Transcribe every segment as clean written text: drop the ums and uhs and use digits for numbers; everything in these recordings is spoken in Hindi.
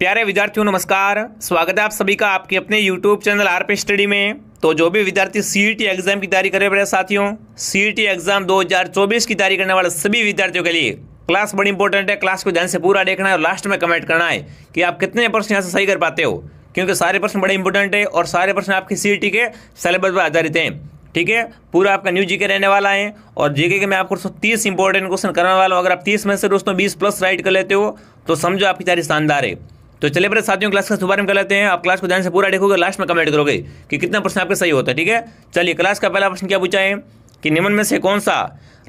प्यारे विद्यार्थियों नमस्कार। स्वागत है आप सभी का आपके अपने YouTube चैनल आरपी स्टडी में। तो जो भी विद्यार्थी सीईटी एग्जाम की तैयारी कर रहे हैं साथियों, सीईटी एग्जाम 2024 की तैयारी करने वाले सभी विद्यार्थियों के लिए क्लास बड़ी इंपॉर्टेंट है। क्लास को ध्यान से पूरा देखना है और लास्ट में कमेंट करना है कि आप कितने प्रश्न यहाँ से सही कर पाते हो, क्योंकि सारे प्रश्न बड़े इंपॉर्टेंट है और सारे प्रश्न आपकी सीईटी के सिलेबस पर आधारित हैं। ठीक है, पूरा आपका न्यू जीके रहने वाला है और जीके के मैं आपको 30 इंपॉर्टेंट क्वेश्चन करने वाला हूँ। अगर आप 30 में से दोस्तों 20 प्लस राइट कर लेते हो तो समझो आपकी तैयारी शानदार है। तो चलिए मेरे साथियों क्लास का शुभारंभ कर लेते हैं। आप क्लास को ध्यान से पूरा देखोगे, लास्ट में कमेंट करोगे कि कितना प्रश्न आपके सही होता है। ठीक है, चलिए क्लास का पहला प्रश्न क्या पूछा है कि निम्न में से कौन सा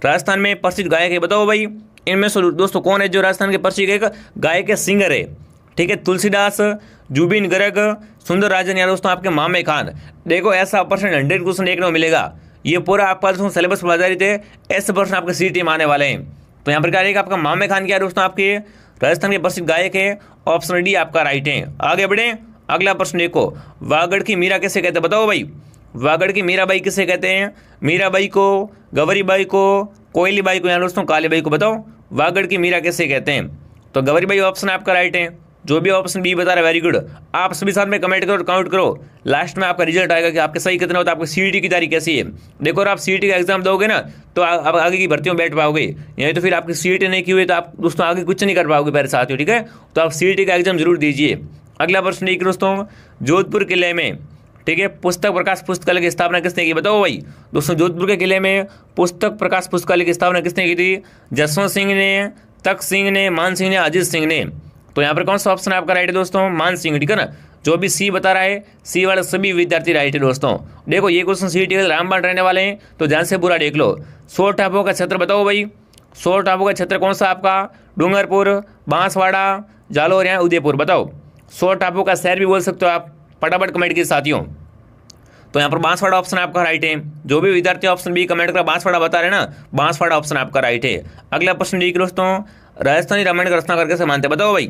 राजस्थान में प्रसिद्ध गायक है, बताओ भाई। इनमें से दोस्तों कौन है जो राजस्थान के प्रसिद्ध गायक के सिंगर है। ठीक है, तुलसीदास, जुबिन गर्ग, सुंदर राजन या दोस्तों आपके मामे खान। देखो ऐसा प्रश्न 100 क्वेश्चन देखने को मिलेगा। ये पूरा आपका दोस्तों सिलेबस पर आधारित है। ऐसे प्रश्न आपके सीईटी में आने वाले हैं। तो यहाँ पर क्या रहेगा, आपका मामे खान क्या है दोस्तों, आपके राजस्थान के प्रसिद्ध गायक है। ऑप्शन डी आपका राइट है। आगे बढ़े, अगला प्रश्न देखो, वागड़ की मीरा किसे कहते हैं, बताओ भाई। वागड़ की मीराबाई किसे कहते हैं, मीराबाई को, गवरीबाई को, कोयलीबाई को या दोस्तों कालीबाई को, बताओ वागड़ की मीरा किसे कहते हैं। तो गवरीबाई ऑप्शन आपका राइट है। जो भी ऑप्शन बी बता रहा है वेरी गुड। आप सभी साथ में कमेंट करो और काउंट करो। लास्ट में आपका रिजल्ट आएगा कि आपके सही कितने होता है, आपकी सीईटी की तैयारी कैसी है। देखो अगर आप सीईटी का एग्जाम दोगे ना तो आप आगे की भर्तियों में बैठ पाओगे। यही तो फिर आपकी सीईटी नहीं की हुई तो आप दोस्तों आगे कुछ नहीं कर पाओगे मेरे साथियों। ठीक है, तो आप सीईटी का एग्जाम जरूर दीजिए। अगला प्रश्न एक दोस्तों, जोधपुर किले में, ठीक है, पुस्तक प्रकाश पुस्तकालय की स्थापना किसने की, बताओ भाई। दोस्तों जोधपुर के किले में पुस्तक प्रकाश पुस्तकालय की स्थापना किसने की थी, जसवंत सिंह ने, तख्त सिंह ने, मान सिंह ने, अजीत सिंह ने। तो यहाँ पर कौन सा ऑप्शन आपका राइट है दोस्तों, मान सिंह। ठीक है ना, जो भी सी बता रहा है सी वाले सभी विद्यार्थी राइट है दोस्तों। देखो ये क्वेश्चन सीईटी के रामबाण रहने वाले हैं तो ध्यान से पूरा देख लो। 100 टापुओं का क्षेत्र बताओ भाई। 100 टापुओं का क्षेत्र कौन सा आपका, डूंगरपुर, बांसवाड़ा, जालोर या उदयपुर, बताओ। 100 टापुओं का शहर भी बोल सकते हो आप, फटाफट कमेंट कीजिए साथियों। तो यहाँ पर बांसवाड़ा ऑप्शन आपका राइट है। जो भी विद्यार्थी ऑप्शन बी कमेंट कर बांसवाड़ा बता रहे हैं ना, बांसवाड़ा ऑप्शन आपका राइट है। अगला प्रश्न देखिए दोस्तों, राजस्थानी रामायण का रचनाकार किसे मानते हैं, बताओ भाई।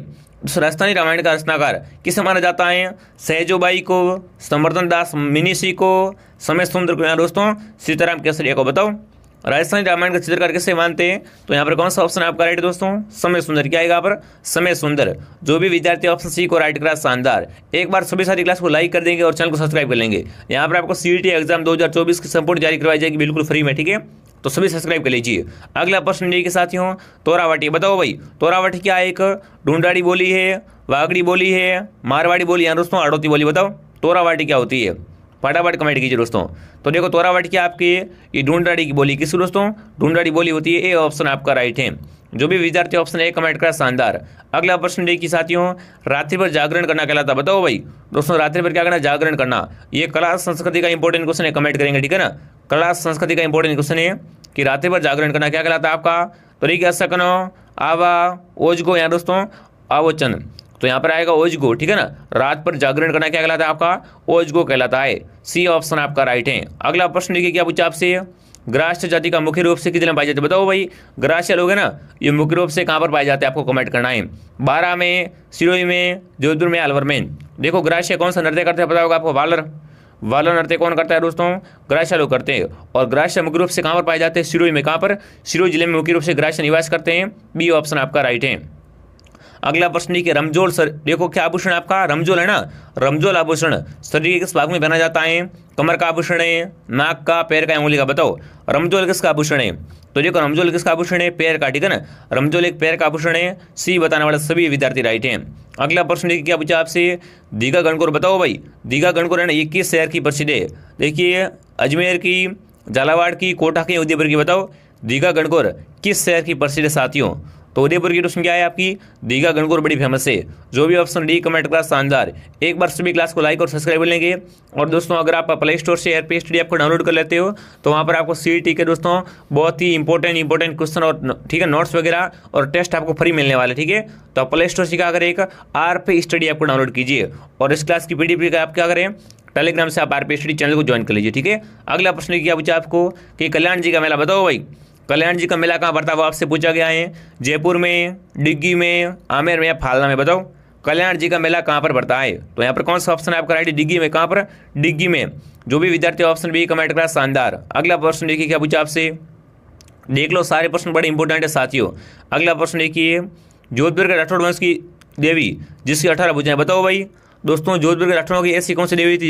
राजस्थानी रामायण का रचनाकार किसे माना जाता है, सहजोबाई को, संवर्धन दास मिनीसी को, समय सुंदर को या दोस्तों सीताराम केसरिया को, बताओ। राजस्थानी रामायण का चित्रकार किसे मानते हैं, तो यहाँ पर कौन सा ऑप्शन आपका राइट है दोस्तों, समय सुंदर। क्या आएगा यहाँ पर, समय सुंदर। जो भी विद्यार्थी ऑप्शन सी को राइट करा शानदार। एक बार सभी सारी क्लास को लाइक कर देंगे और चैनल को सब्सक्राइब कर लेंगे। यहाँ पर आपको सीईटी एग्जाम 2024 की संपूर्ण जारी करवाई जाएगी बिल्कुल फ्री में। ठीक है, तो सभी सब्सक्राइब कर लीजिए। अगला प्रश्न देखिए साथियों, तोरावाटी, बताओ भाई। तोरावाटी क्या एक ढूंढाड़ी बोली है, वागड़ी बोली है, मारवाड़ी बोली है दोस्तों, आड़ोती बोली, बताओ तोरावाटी क्या होती है। फटाफट कमेंट कीजिए दोस्तों। तो देखो तोरावाटी क्या आपकी ये ढूंढाड़ी की बोली किसकी दोस्तों, ढूंढाड़ी बोली होती है। ए ऑप्शन आपका राइट है। जो भी विद्यार्थी ऑप्शन ए कमेंट करा शानदार। अगला प्रश्न देखिए साथियों, रात्रि पर जागरण करना कहलाता, बताओ भाई। दोस्तों रात्रि पर क्या करना, जागरण करना। ये कला संस्कृति का इंपॉर्टेंट क्वेश्चन है, कमेंट करेंगे। ठीक है ना, कला संस्कृति का इंपॉर्टेंट क्वेश्चन है कि रात्रि पर जागरण करना क्या कहलाता है आपका, तो ठीक है, सकनो, आवा, ओजगो या दोस्तों आवोचन। तो यहाँ पर आएगा ओजगो। ठीक है ना, रात पर जागरण करना क्या कहलाता है आपका, ओजगो कहलाता है। सी ऑप्शन आपका राइट है। अगला प्रश्न देखिए क्या पूछा आपसे, ग्रास्य जाति का मुख्य रूप से किस जिले में पाए जाते हैं, बताओ भाई। ग्रास्य लोग है ना, ये मुख्य रूप से कहाँ पर पाए जाते हैं, आपको कमेंट करना है। 12 में, सिरोही में, जोधपुर में, अलवर में। देखो ग्रास्य कौन सा नृत्य करते हैं, पता होगा आपको, वालर। वालर नृत्य कौन करता है दोस्तों, ग्रास्य लोग करते हैं। और ग्रास्य मुख्य रूप से कहाँ पर पाए जाते हैं, सिरोही में। कहाँ पर, सिरोही जिले में मुख्य रूप से ग्रास्य निवास करते हैं। बी ऑप्शन आपका राइट है। अगला प्रश्न देखिए, रमजोल सर, देखो क्या आभूषण आपका, रमजोल है ना, रमजोल आभूषण शरीर के किस भाग में पहना जाता है, कमर का आभूषण है, नाक का, पैर का, उंगली का, बताओ रमजोल किसका आभूषण है। तो देखो रमजोल किसका आभूषण है, पैर का। ठीक है ना, रमजोल एक पैर का आभूषण है। सी बताने वाले सभी विद्यार्थी राइट हैं। अगला प्रश्न देखिए क्या पूछा आपसे, दीघा गणगौर, बताओ भाई। दीघा गणगौर है ना, ये किस शहर की प्रसिद्ध है, देखिए अजमेर की, झालावाड़ की, कोटा की, उदयपुर की, बताओ दीघा गणगौर किस शहर की प्रसिद्ध है साथियों। तो उदयपुर की क्वेश्चन क्या है आपकी, दीघा गणगौर बड़ी फेमस है। जो भी ऑप्शन डी कमेंट करा शानदार। एक बार सभी क्लास को लाइक और सब्सक्राइब कर लेंगे। और दोस्तों अगर आप प्ले स्टोर से आरपी स्टडी ऐप को डाउनलोड कर लेते हो तो वहाँ पर आपको सीईटी के दोस्तों बहुत ही इंपॉर्टेंट क्वेश्चन और ठीक है नोट्स वगैरह और टेस्ट आपको फ्री मिलने वाले। ठीक है, तो आप प्ले स्टोर से क्या करें, एक आरपी स्टडी ऐप को डाउनलोड कीजिए और इस क्लास की पीडीएफ का आप क्या करें, टेलीग्राम से आप आरपी स्टडी चैनल को ज्वाइन कर लीजिए। ठीक है, अगला प्रश्न क्या पूछा आपको कि कल्याण जी का मेला, बताओ भाई। कल्याण जी का मेला कहाँ पड़ता है वो आपसे पूछा गया है, जयपुर में, डिग्गी में, आमेर में या फालना में, बताओ कल्याण जी का मेला कहाँ पर पड़ता है। तो यहाँ पर कौन सा ऑप्शन है आपका राइट, डिग्गी में। कहाँ पर, डिग्गी में। जो भी विद्यार्थी ऑप्शन बी कमेंट करा शानदार। अगला प्रश्न देखिए क्या पूछा आपसे, देख लो सारे प्रश्न बड़े इंपॉर्टेंट है साथियों। अगला प्रश्न देखिए, जोधपुर के राठौड़ वंश की देवी जिसकी 18 भुजाएं, बताओ भाई दोस्तों जोधपुर के राठौरों की ऐसी कौन सी देवी थी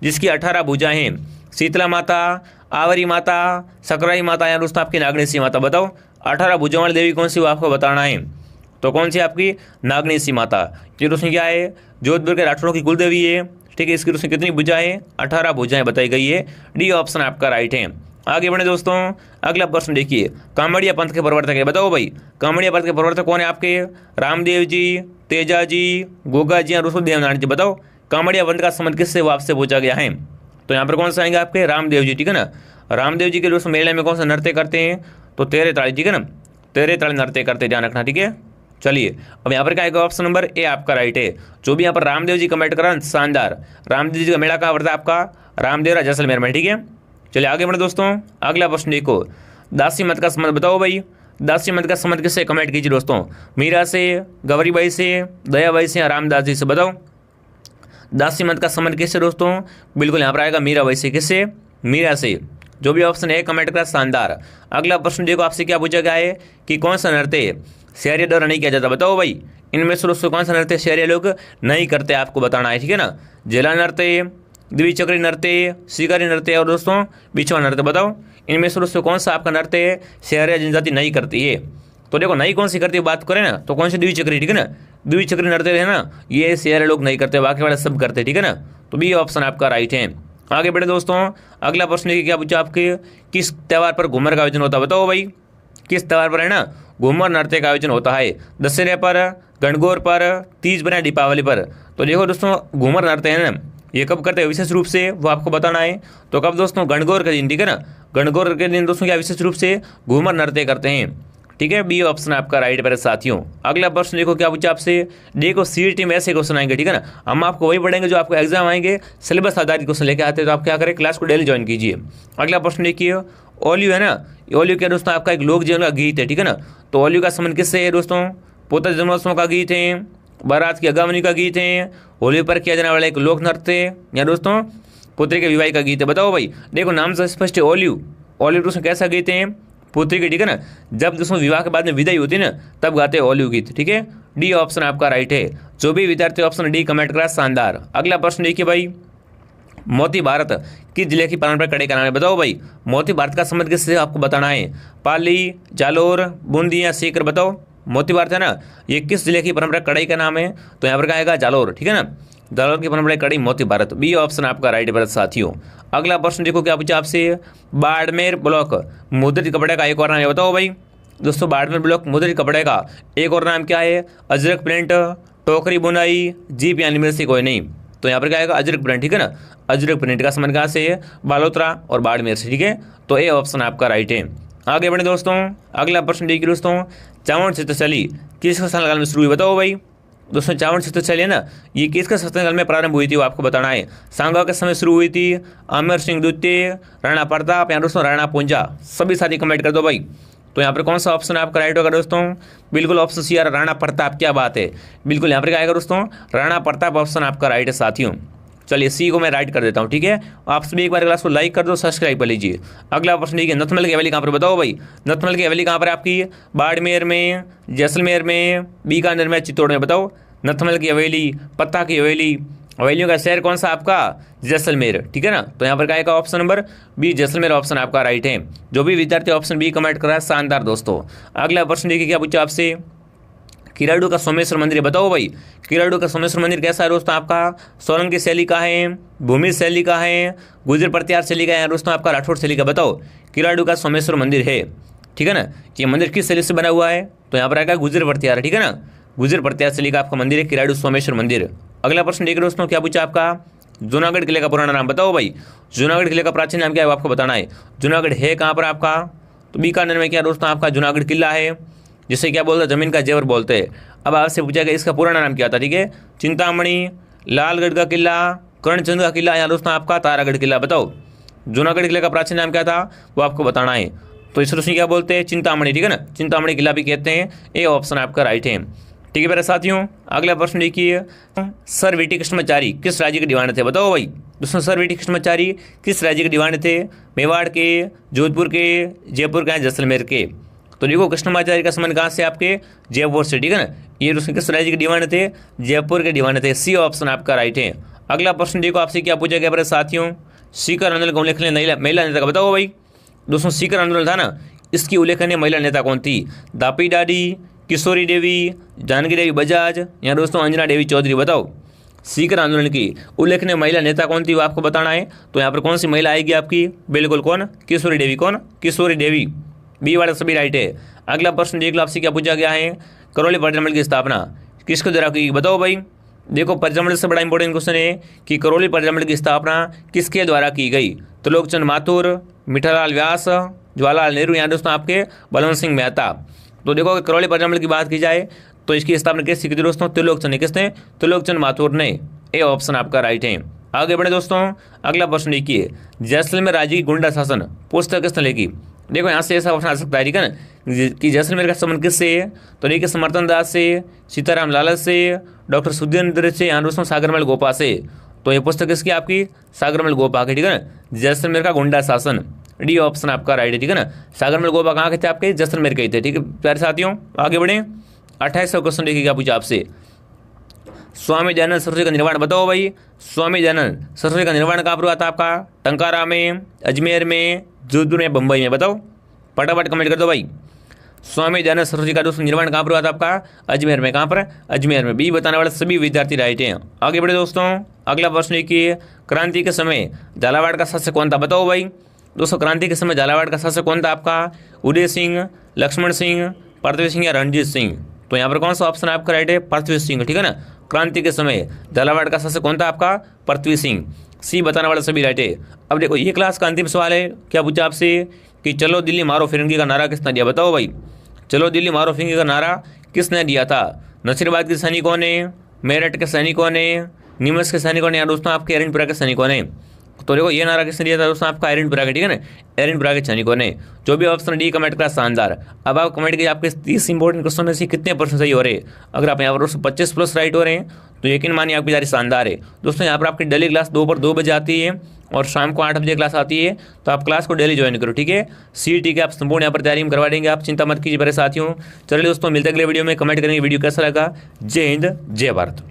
जिसकी 18 भुजाएं? शीतला माता, आवरी माता, सकराई माता या दोस्तों आपकी नागणेशी माता। बताओ 18 भुजाओं वाली देवी कौन सी, वो आपको बताना है। तो कौन सी आपकी? नागणेशी माता। ये दोस्तों क्या है? जोधपुर के राठौरों की कुल देवी है। ठीक है, इसकी दोस्तों कितनी भुजाएं है? 18 भुजाएं बताई गई है। डी ऑप्शन आपका राइट है। आगे बढ़े दोस्तों, अगला प्रश्न देखिए, कामड़िया पंथ के प्रवर्तक है। बताओ भाई कामड़िया पंथ के प्रवर्तक कौन है आपके? रामदेव जी, तेजा जी, गोगा जी या दोस्तों देवनारायण जी। बताओ कामड़िया पंथ का संबंध किससे, वो आपसे पूछा गया है। तो यहाँ पर कौन सा आएंगे आपके? रामदेव जी। ठीक है ना, रामदेव जी के दोस्तों मेले में कौन सा नृत्य करते हैं? तो तेरे ताड़ी। ठीक है ना, तेरे ताड़ी नृत्य करते, ध्यान रखना। ठीक है, चलिए अब यहाँ पर क्या आएगा? ऑप्शन नंबर ए आपका राइट है। जो भी यहाँ पर रामदेव जी कमेंट करा, शानदार। रामदेव जी का मेला कहाँ पड़ता है आपका? रामदेवरा जैसलमेर में। ठीक है, चलिए आगे बढ़े दोस्तों, अगला प्रश्न देखो, दासी मत का संबंध बताओ भाई। दासी मत का संबंध किससे? कमेंट कीजिए दोस्तों। मीरा से, गौरीबाई से, दयाबाई से या रामदास जी से। बताओ दासी मत का संबंध किससे दोस्तों? बिल्कुल यहाँ पर आएगा मीराबाई से। किससे? मीरा से। जो भी ऑप्शन है कमेंट करा, शानदार। अगला प्रश्न देखो, आपसे क्या पूछा गया है कि कौन सा नृत्य शहरी द्वारा नहीं किया जाता? बताओ भाई इनमें से दोस्तों कौन सा नृत्य शहरी लोग नहीं करते, आपको बताना है। ठीक है ना, जिला नृत्य, द्विचक्री नृत्य, शिकारी नृत्य और दोस्तों बिछुआ नृत्य। बताओ इनमें से दोस्तों कौन सा आपका नृत्य शहरी जनजाति नहीं करती है? तो देखो नई कौन सी करती है बात करें ना, तो कौन सी? द्विचक्री। ठीक है ना, द्विचक्री नृत्य है ना, ये शहरी लोग नहीं करते, बाकी वाले सब करते। ठीक है ना, तो बी ऑप्शन आपका राइट है। आगे बढ़े दोस्तों, अगला प्रश्न है क्या पूछा आपके? किस त्यौहार पर घूमर का आयोजन होता है? बताओ भाई किस त्यौहार पर है ना घूमर नृत्य का आयोजन होता है? दशहरे पर, गणगौर पर, तीज पर या दीपावली पर? तो देखो दोस्तों घूमर नृत्य है ना, ये कब करते हैं विशेष रूप से, वो आपको बताना है। तो कब दोस्तों? गणगौर के दिन। ठीक है ना, गणगौर के दिन दोस्तों क्या विशेष रूप से घूमर नृत्य करते हैं। ठीक है, बी ऑप्शन आपका राइट मेरे साथियों। अगला प्रश्न देखो क्या पूछा आपसे। देखो सीईटी में ऐसे क्वेश्चन आएंगे। ठीक है ना, हम आपको वही पढ़ेंगे जो आपको एग्जाम आएंगे, सिलेबस आधारित क्वेश्चन लेके आते हैं। तो आप क्या करें, क्लास को डेली ज्वाइन कीजिए। अगला प्रश्न देखिए, ओलियो है ना, ओलियो क्या दोस्तों आपका एक लोक जीवन का गीत है। ठीक है ना, तो ओलियो का संबंध किससे है दोस्तों? पोता जन्मोत्सव का गीत है, बारात की अगमनी का गीत है, होली पर किया जाने वाला एक लोक नृत्य या दोस्तों पुत्री के विवाह का गीत है। बताओ भाई देखो नाम से स्पष्ट है, ओलियो। ओलियो दोस्तों कैसा गीत है? पुत्री की। ठीक है ना, जब दोस्तों विवाह के बाद में विदाई होती है ना, तब गाते हैं ओलियो गीत। ठीक है, डी ऑप्शन आपका राइट है। जो भी विद्यार्थी ऑप्शन डी कमेंट करा, शानदार। अगला प्रश्न देखिए भाई, मोती भारत किस जिले की पारंपरिक कढ़ाई का नाम है? बताओ भाई मोती भारत का संबंध किससे, आपको बताना है। पाली, जालोर, बूंदी या सीकर। बताओ मोती भारत है ना, ये किस जिले की परंपरा कढ़ाई का नाम है? तो यहाँ पर क्या आएगा? जालोर। ठीक है ना, जालोर की परंपरा कढ़ाई मोती भारत। बी ऑप्शन आपका राइट है साथियों। अगला प्रश्न देखो क्या पूछा आपसे, बाड़मेर ब्लॉक मुद्रित कपड़े का एक और नाम है? बताओ भाई दोस्तों बाड़मेर ब्लॉक मुद्रित कपड़े का एक और नाम क्या है? अजरक प्रिंट, टोकरी बुनाई, जीप यानी में से कोई नहीं। तो यहाँ पर क्या आएगा? अजरक प्रिंट। ठीक है ना, अजरक प्रिंट का संबंध कहाँ से है? बालोतरा और बाड़मेर से। ठीक है, तो ए ऑप्शन आपका राइट है। आगे बढ़े दोस्तों, अगला प्रश्न देखिए दोस्तों, चावल चित्रशैली किसके शासनकाल में शुरू हुई? बताओ भाई दोस्तों चावल चित्रशैली है ना, ये किसके शासनकाल में प्रारंभ हुई थी, वो आपको बताना है। सांगा के समय शुरू हुई थी, अमर सिंह द्वितीय, राणा प्रताप या दोस्तों राणा पूंजा? सभी साथी कमेंट कर दो भाई। तो यहाँ पर कौन सा ऑप्शन आपका राइट होगा दोस्तों? बिल्कुल ऑप्शन सी यार, राणा प्रताप। क्या बात है, बिल्कुल यहाँ पर क्या आएगा दोस्तों? राणा प्रताप ऑप्शन आपका राइट है साथियों। चलिए सी को मैं राइट कर देता हूँ। ठीक है, आप सभी एक बार क्लास को लाइक कर दो, सब्सक्राइब कर लीजिए। अगला प्रश्न देखिए, नथमल की हवेली कहाँ पर? बताओ भाई नथमल की हवेली कहाँ पर आपकी? बाड़मेर में, जैसलमेर में, बीकानेर में, चित्तौड़ में? बताओ नथमल की हवेली, पत्ता की हवेली, हवेलियों का शहर कौन सा आपका? जैसलमेर। ठीक है ना, तो यहाँ पर क्या आएगा? Option number B Jaisalmer option आपका राइट है। जो भी विद्यार्थी ऑप्शन बी कमेंट कर रहा है, शानदार दोस्तों। अगला प्रश्न देखिए क्या पूछा आपसे, किराडू का सोमेश्वर मंदिर। बताओ भाई किराडू का सोमेश्वर मंदिर कैसा है दोस्तों? आपका सोलंकी शैली का है, भूमि शैली का है, गुजर प्रत्यार शैली का है दोस्तों आपका राठौड़ शैली का? बताओ किराडू का सोमेश्वर मंदिर है। ठीक है ना, ये मंदिर किस शैली से बना हुआ है? तो यहाँ पर आएगा गुजर प्रत्यार। ठीक है ना, गुजर प्रत्यार शैली का आपका मंदिर है किराडू सोमेश्वर मंदिर। अगला प्रश्न देखिए दोस्तों क्या पूछा आपका, जूनागढ़ किले का पुराना नाम? बताओ भाई जूनागढ़ किले का प्राचीन नाम क्या है, वो आपको बताना है। जूनागढ़ है कहाँ पर आपका? तो बीकानेर में क्या दोस्तों आपका जूनागढ़ किला है, जिसे क्या बोलते हैं? जमीन का जेवर बोलते हैं। अब आपसे पूछा गया इसका पुराना नाम क्या था? ठीक है, चिंतामणि, लालगढ़ का किला, कर्णचंद का किला या दोस्तों आपका तारागढ़ किला? बताओ जूनागढ़ किले का प्राचीन नाम क्या था, वो आपको बताना है। तो इस दोस्तों क्या बोलते हैं? चिंतामणि। ठीक है ना, चिंतामणि किला भी कहते हैं। ए ऑप्शन आपका राइट है। ठीक है मेरे साथियों, अगला प्रश्न देखिए, सर वीटी कृष्णमाचारी किस राज्य के दीवान थे? बताओ भाई दोस्तों सर वीटी कृष्णमाचारी किस राज्य के दीवान थे? मेवाड़ के, जोधपुर के, जयपुर के, जैसलमेर के? तो देखो कृष्णमाचार्य का संबंध कहाँ से आपके जयपुर से, ठीक है ना। ये दोस्तों किस राज्य के दीवाने थे, जयपुर के दीवाने थे। सी ऑप्शन आपका राइट है। अगला प्रश्न देखो आपसे क्या पूछा गया साथियों, सीकर आंदोलन का उल्लेखनीय महिला नेता का बताओ भाई। दोस्तों सीकर आंदोलन था ना, इसकी उल्लेखनीय महिला नेता कौन थी, दापी दादी, किशोरी देवी, जानकी देवी बजाज या दोस्तों अंजना देवी चौधरी, बताओ। सीकर आंदोलन की उल्लेखनीय महिला नेता कौन थी वो आपको बताना है। तो यहाँ पर कौन सी महिला आएगी आपकी, बिल्कुल कौन, किशोरी देवी। कौन, किशोरी देवी। बी वाला सभी राइट है। अगला प्रश्न देख लो आपसे क्या पूछा गया है, करौली परिजन की स्थापना किसके द्वारा की, बताओ भाई। देखो परिजन से बड़ा इंपॉर्टेंट क्वेश्चन है कि करौली परिजन की स्थापना किसके द्वारा की गई, त्रिलोकचंद माथुर, मिठालाल व्यास, जवाहरलाल नेहरू या दोस्तों आपके बलवंत सिंह मेहता। तो देखो करौली परिजन की बात की जाए तो इसकी स्थापना किसने की थी दोस्तों, त्रिलोकचंद ने। किसने, त्रिलोकचंद माथुर ने। ए ऑप्शन आपका राइट है। आगे बढ़े दोस्तों, अगला प्रश्न देखिए, जैसलमेर राज्य की गुंडा शासन पुस्तक किसने लिखी। देखो यहाँ से ऐसा ऑप्शन आ सकता है, ठीक है ना, कि जैसलमेर का संबंध किससे है। तो देखिए समर्थन दास से, सीताराम लालच से, डॉक्टर सुधींद्र से या दोस्तों सागरमल गोपा से। तो ये पुस्तक किसकी आपकी, सागरमल गोपा की, ठीक है ना, जैसलमेर का गुंडा शासन। डी ऑप्शन आपका राइट है, ठीक है ना। सागरमल गोपा कहाँ के थे आपके, जैसलमेर के थे, ठीक है प्यारे साथियों। आगे बढ़े, 28वां क्वेश्चन देखिए क्या पूछा आपसे, स्वामी दयानंद सरस्वती का निर्माण बताओ भाई। स्वामी दयानंद सरस्वती का निर्माण कहाँ पर हुआ था आपका, टंकारा में, अजमेर में, जोधपुर में, बम्बई में, बताओ फटाफट कमेंट कर दो भाई। स्वामी दयानंद सरस्वती का दोस्तों निर्माण कहाँ पर हुआ था आपका, अजमेर में। कहाँ पर, अजमेर में। बी बताने वाले सभी विद्यार्थी राइट हैं। आगे बढ़े दोस्तों, अगला प्रश्न देखिए, क्रांति के समय झालावाड़ का शासक कौन था, बताओ भाई। दोस्तों क्रांति के समय झालावाड़ का शासक कौन था आपका, उदय सिंह, लक्ष्मण सिंह, पृथ्वी सिंह या रणजीत सिंह। तो यहाँ पर कौन सा ऑप्शन आपका राइट है, पृथ्वी सिंह, ठीक है ना। क्रांति के समय झालावाड़ का शासक कौन था आपका, पृथ्वी सिंह। सी बताने वाला सभी राइट है। अब देखो ये क्लास का अंतिम सवाल है, क्या पूछा आपसे कि चलो दिल्ली मारो फिरंगी का नारा किसने दिया, बताओ भाई। चलो दिल्ली मारो फिरंगी का नारा किसने दिया था, नसीराबाद के सैनिकों ने, मेरठ के सैनिकों ने, नीमच के सैनिकों ने या दोस्तों आपके एरनपुरा के सैनिकों ने। तो देखो ये नारा किसने दिया था दोस्तों आपका, एरनपुरा के, ठीक है ना, एरनपुरा के सैनिकों ने। जो भी ऑप्शन डी कमेंट करा शानदार। अब आप कमेंट कीजिए आपके 30 इंपॉर्टेंट क्वेश्चन में से कितने परसेंट सही हो रहे हैं। अगर आप यहाँ पर 25+ राइट हो रहे हैं तो यकीन मानिए आपकी जारी शानदार है। दोस्तों यहाँ पर आपकी डेली क्लास 2 बजे आती है और शाम को 8 बजे क्लास आती है, तो आप क्लास को डेली ज्वाइन करो, ठीक है। सीईटी के आप संपूर्ण यहाँ पर तैयारी में करवा देंगे, आप चिंता मत कीजिए मेरे साथियों। चलिए दोस्तों मिलते अगले वीडियो में, कमेंट करेंगे वीडियो कैसा लगा। जय हिंद, जय भारत।